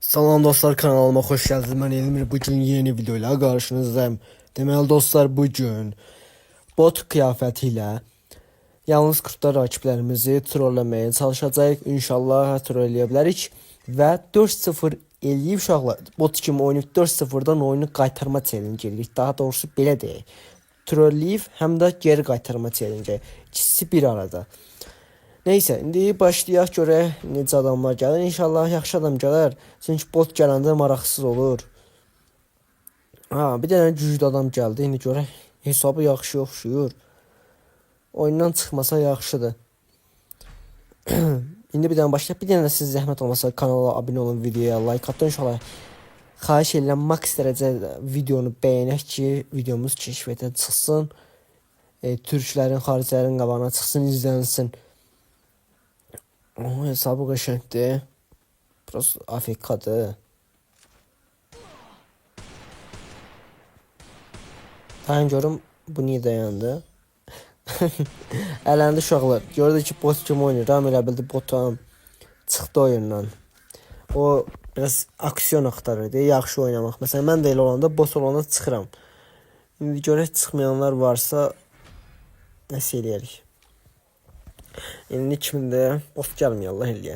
Salam dostlar, kanalıma xoş gəldiniz. Mən Elmir. Bugün yeni video ilə qarşınızdayım. Deməli dostlar, bugün bot qiyafəti ilə yalnız kurtlar rakiblərimizi trolləməyə çalışacağıq. İnşallah trolləyə bilərik və 4-0 eləyib uşaqlar. Bot kimi oynayıb 4-0-dan oyunu qaytarma challenge edirik. Daha doğrusu belə deyək. Trolləyib həm də geri qaytarma challenge. İkisi bir arada. Neyse, indi başlayaq görək necə adamlar gəlir. İnşallah yaxşı adam gələr. Çünki bot gələndə maraqsız olur. Bir dənə güclü adam gəldi. İndi görək hesabı yaxşı oxşuyur. Oyundan çıxmasa yaxşıdır. İndi bir dənə başlayaq. Bir dənə siz zəhmət olmasa kanala abunə olun, videoya like atın inşallah. Xahiş edirəm maks dərəcədə videonu bəyənək ki, videomuz keşfətə çıxsın. Türklərin, xaricilərin qabağına çıxsın, izlənsin. Hesabı qəşəngdir. Biraz AFK'dır. Dayan görüm bu niyə dayandı. Ələndi uşaqlar. Gördü ki bot kimi oynayıram. Elə bildi botam çıxdı oyundan. O biraz aksiyon axtarırdı. Yaxşı oynamaq. Məsələn mən də elə olanda bot olanda çıxıram. İndi görək çıxmayanlar varsa nəsə eləyərik. İndi kimdə bot gəlmiyor Allah eləyə.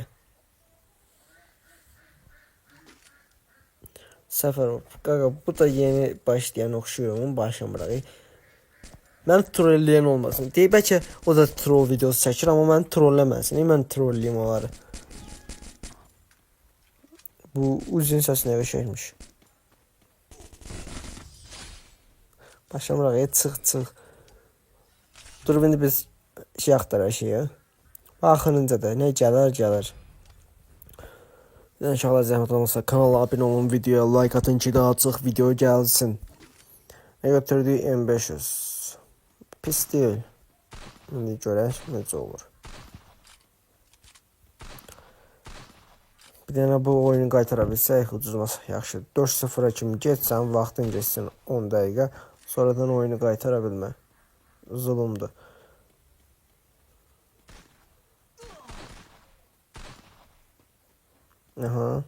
Səfərov. Qaqa bu da yeni başlayan oxşuyur. Onun başlamıraq. Mən trolləyən olmasın. Deyib bəlkə o da troll videosu çəkir, amma mən trolləməsin. Mən trolləyim onları. Bu uzun səsinə qəşəngmiş. Başlamıraq. Çıx. Dur indi biz şey axtaraq şeyə. Baxınınca da nə gələr. İnşallah zəhmət olmasa kanala abunə olun, videoya like atın ki daha çox video gəlsin. Nə götürdü? M500. Pis deyil. İndi görək necə olur. Bir dənə bu oyunu qaytara bilsək ucuzmasa yaxşı. 4-0-a kimi getsən, vaxtın geçsin 10 dəqiqə. Sonradan oyunu qaytara bilmə. Zulumdur. Aha.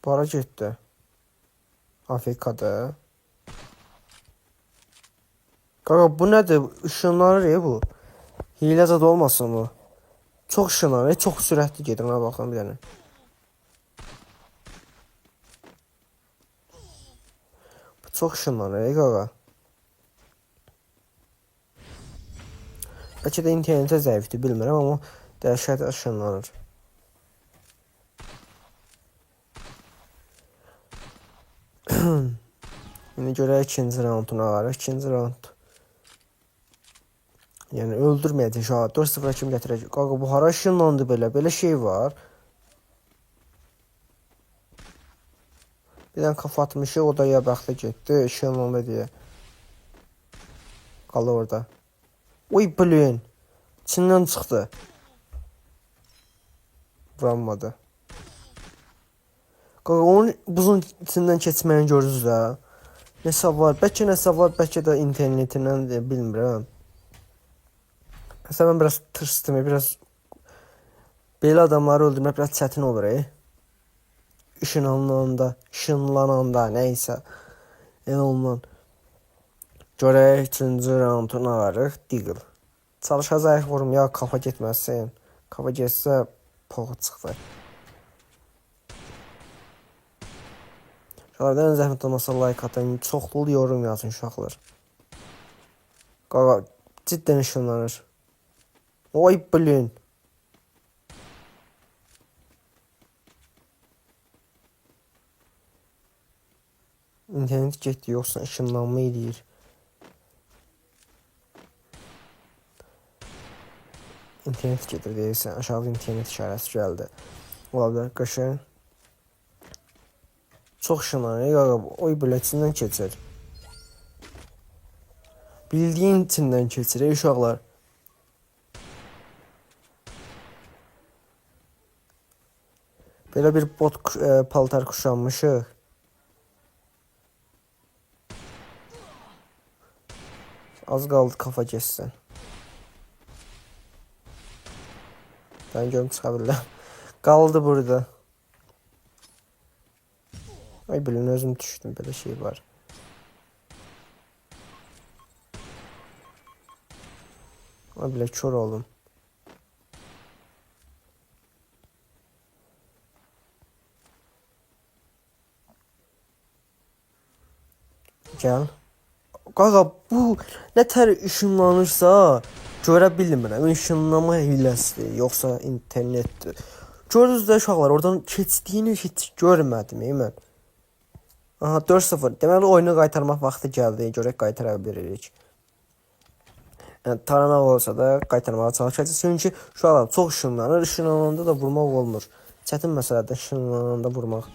Para getdi. AFK'da. Qaqa bu nədir? Işınlanır bu. Hilə zad olmasın bu. Çox ışınlanır. Çox sürətli gedir. Ona baxın bir dənə. Bu çox ışınlanır qaqa. Bəlkə də internetə zəifdir bilmirəm, amma dəhşət ışınlanır. Yine görək ikinci raundunu alırıq. İkinci raund. Yəni öldürməyəcək uşağı. 4-0 kimi gətirəcək. Qaqa bu hara ışınlandı belə? Belə şey var. Bir dənə kafa atmışıq. O da yabaxda getdi. Işınlandı deyə. Qalı orada. Oy blin. İçindən çıxdı. Vuranmadı. Qaqa onun buzun içindən keçməyini görürüz də. Nəsə var. Bəlkə nəsə var. Bəlkə də internetindən bilmirəm. Məsələn mən biraz tırstım. Biraz belə adamları öldürmək biraz çətin olur. Işınlananda nəysə. Ondan. Görək 3-cü raundunu alırıq. Deagle. Çalışacaq vurum ya kafa getməsin. Kafa getsə poğu çıxdı. Uşaqlardan zəhmət olmasa like atın, çoxlu yorum yazın uşaqlar. Qaqa cidden ışınlanır. Oy blin. İnternet getdi yoxsa ışınlanma eləyir. İnternet gedir deyirsən, aşağıda internet işarəsi gəldi. Ola bilər qəşəng. Çox ışınlanır qaqa. Oy belə içindən keçir. Bildiyin içindən keçir uşaqlar. Belə bir bot paltar kuşanmışıq. Az qaldı kafa geçsin. Ben görüm çıxa bilirəm. Qaldı burada. Ay bilin özüm düşdüm, belə şey var. Ay bilə kör oldum. Gəl. Qaqa bu nə tər işınlanırsa görə bilmirəm. İşınlanma hiləsidir, yoxsa internetdir. Gördünüz də uşaqlar, oradan keçdiyini heç görmədim mən. Aha 4-0. Deməli oyunu qaytarmaq vaxtı gəldi. Görək qaytara bilirik. Yəni taramaq olsa da qaytarmağa çalışacağıq. Çünki uşaqlar çox işınlanır. İşınlananda da vurmaq olmur. Çətin məsələdir işınlananda vurmaq.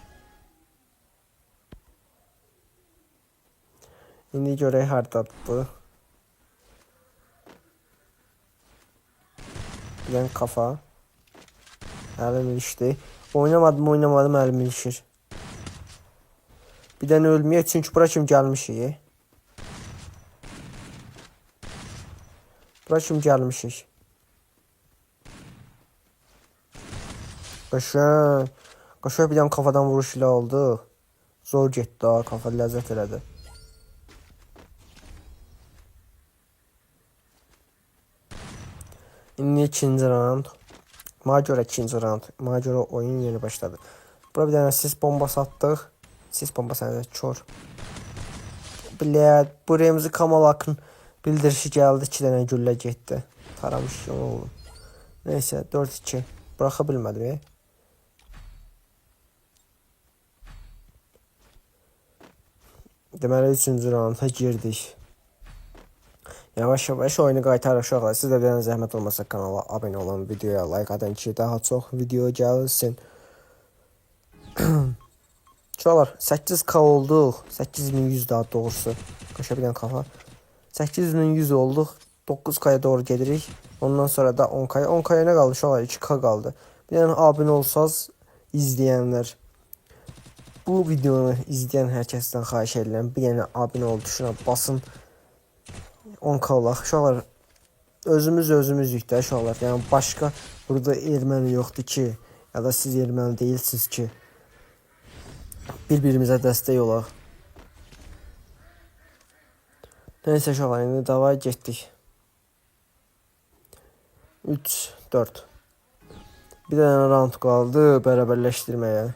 İndi görək hardadır bu. Bir kafa. Əlim ilişdi. Oynamadım əlim ilişir. Bir dənə ölməyək çünki bura kimi gəlmişik. Qaşıq bir dənə kafadan vuruş ilə oldu. Zor getdi ha, kafa ləzzət elədi. İndi ikinci round. Mənə görə ikinci round. Mənə görə oyun yeni başladı. Bura bir dənə sis bombası atdıq. Sis bombası nədir? Kör. Biləd, bu Remzi Kamal Akın bildirişi gəldi. 2 dənə güllə getdi. Taramış oldu. Neyse 4-2. Bıraxa bilmədim. Deməli 3-cü rounda girdik. Yavaş-yavaş oyunu qaytarıq uşaqlar. Siz də bir dənə zəhmət olmasa kanala abunə olun, videoya like atın ki, daha çox video gəlsin. Uşaqlar 8K olduq. 8100 daha doğrusu. Qaşa bir dənə kafa. 8100 olduq. 9K'ya doğru gedirik. Ondan sonra da 10K'ya. 10K'ya nə qaldı uşaqlar? 2K qaldı. Bir dənə abunə olsanız izləyənlər. Bu videonu izləyən hər kəsdən xahiş edirəm. Bir dənə abunə ol tuşuna basın. 10K olaq. Uşaqlar özümüzük də uşaqlar. Yəni başqa burada erməni yoxdur ki, ya da siz erməni deyilsiniz ki, bir-birimizə dəstək olaq. Neyse uşaqlar, indi davaya getdik. 3-4. Bir dənə round qaldı bərabərləşdirməyə.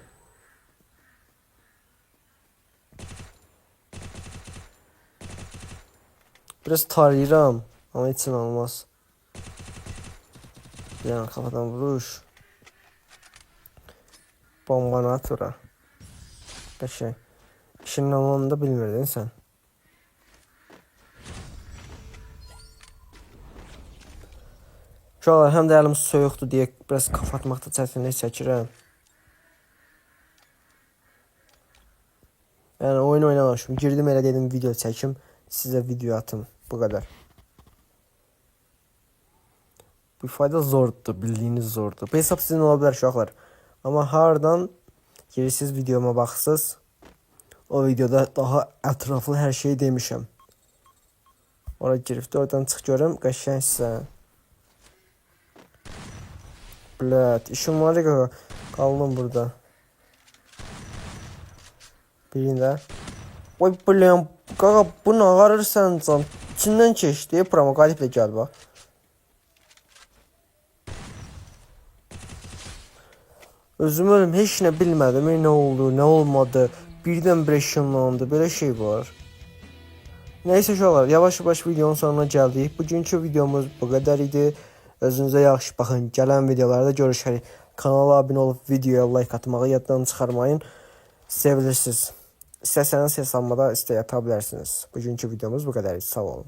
Biraz tarayıram ama heç olmaz. Bir dənə kafadan vuruş. Bombanı at ora. Qəşəng. İşinləməni da bilmirdin sən. Uşaqlar, həm də əlim soyuqdur deyə biraz kafa atmaqda çətinlik çəkirəm. Yəni oyun oynamışım. Girdim elə dedim video çəkim. Sizə video atım. Bu qədər. Bu ifadə zordur. Bildiyiniz zordur. Bu hesab sizin ola bilər uşaqlar. Amma hardan girirsiniz videoma baxsınız. O videoda daha ətraflı hər şeyi demişəm. Ora girib oradan çıx görüm. Qəşəngsən. Blət. İşim var ya. Qaldım burada. Birində. Oy bləm. Qaqa bunu ağarırsan can. İçindən keçdi. Prama qalib də gəl bax. Özüm ölüm heç nə bilmədim. Nə oldu, nə olmadı. Birdən bir işinlandı. Belə şey var. Neyse uşaqlar, yavaş-yavaş videonun sonuna gəldik. Bugünkü videomuz bu qədər idi. Özünüzə yaxşı baxın. Gələn videolarda görüşərik. Kanala abunə olub videoya like atmağı yaddan çıxarmayın. Sevilirsiniz. İstəsəniz hesabıma da istəyə ata bilərsiniz. Bugünkü videomuz bu qədər. Sağ olun.